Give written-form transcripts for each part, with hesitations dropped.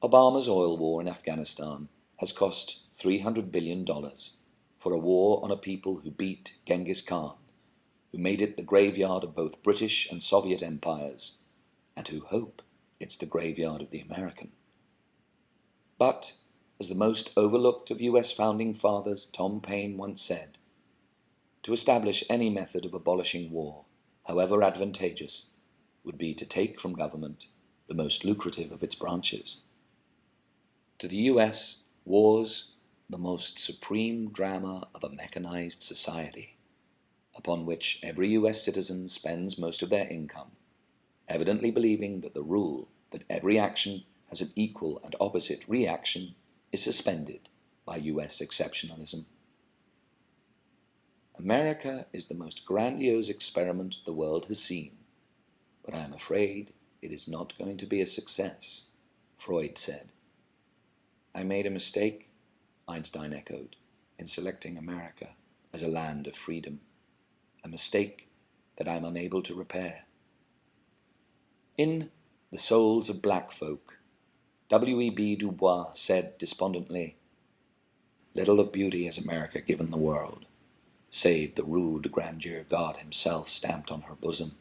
Obama's oil war in Afghanistan has cost $300 billion for a war on a people who beat Genghis Khan, who made it the graveyard of both British and Soviet empires, and who hope it's the graveyard of the American. But, as the most overlooked of U.S. founding fathers Tom Paine once said, to establish any method of abolishing war, however advantageous, would be to take from government the most lucrative of its branches. To the U.S., war's the most supreme drama of a mechanized society, upon which every U.S. citizen spends most of their income, evidently believing that the rule that every action has an equal and opposite reaction is suspended by U.S. exceptionalism. America is the most grandiose experiment the world has seen, but I am afraid it is not going to be a success, Freud said. I made a mistake, Einstein echoed, in selecting America as a land of freedom, a mistake that I am unable to repair. In The Souls of Black Folk, W.E.B. Du Bois said despondently, "Little of beauty has America given the world, save the rude grandeur God himself stamped on her bosom.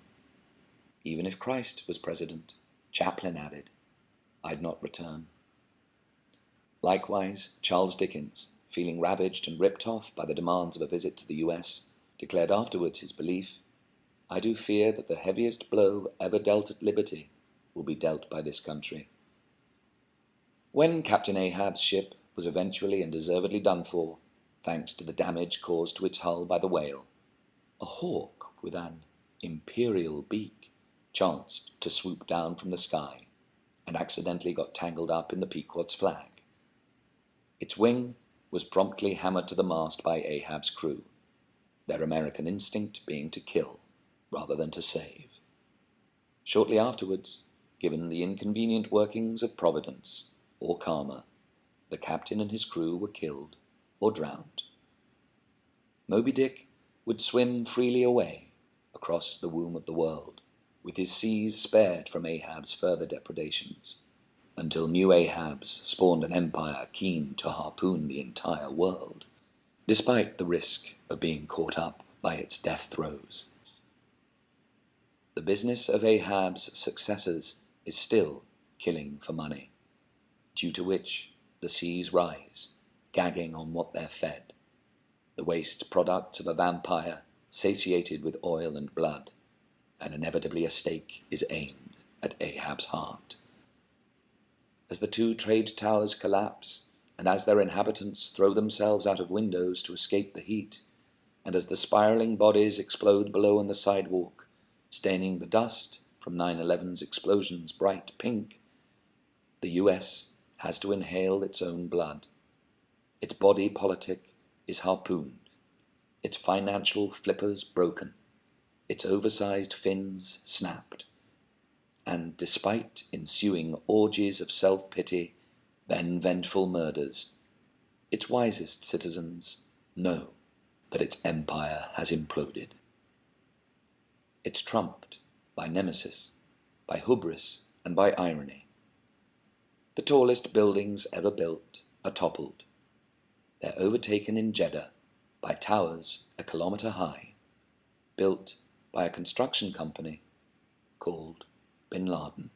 Even if Christ was president," Chaplin added, "I'd not return." Likewise, Charles Dickens, feeling ravaged and ripped off by the demands of a visit to the U.S., declared afterwards his belief, "I do fear that the heaviest blow ever dealt at liberty will be dealt by this country." When Captain Ahab's ship was eventually and deservedly done for, thanks to the damage caused to its hull by the whale, a hawk with an imperial beak chanced to swoop down from the sky and accidentally got tangled up in the Pequod's flag. Its wing was promptly hammered to the mast by Ahab's crew, their American instinct being to kill rather than to save. Shortly afterwards, given the inconvenient workings of Providence or karma, the captain and his crew were killed or drowned. Moby Dick would swim freely away across the womb of the world, with his seas spared from Ahab's further depredations, until new Ahabs spawned an empire keen to harpoon the entire world, despite the risk of being caught up by its death throes. The business of Ahab's successors is still killing for money, due to which the seas rise, gagging on what they're fed, the waste products of a vampire satiated with oil and blood, and inevitably a stake is aimed at Ahab's heart. As the two trade towers collapse, and as their inhabitants throw themselves out of windows to escape the heat, and as the spiraling bodies explode below on the sidewalk, staining the dust from 9/11's explosions bright pink, the U.S. has to inhale its own blood. Its body politic is harpooned, its financial flippers broken, its oversized fins snapped, and despite ensuing orgies of self-pity, then vengeful murders, its wisest citizens know that its empire has imploded. It's trumped by nemesis, by hubris, and by irony. The tallest buildings ever built are toppled. They're overtaken in Jeddah by towers a kilometer high, built by a construction company called Bin Laden.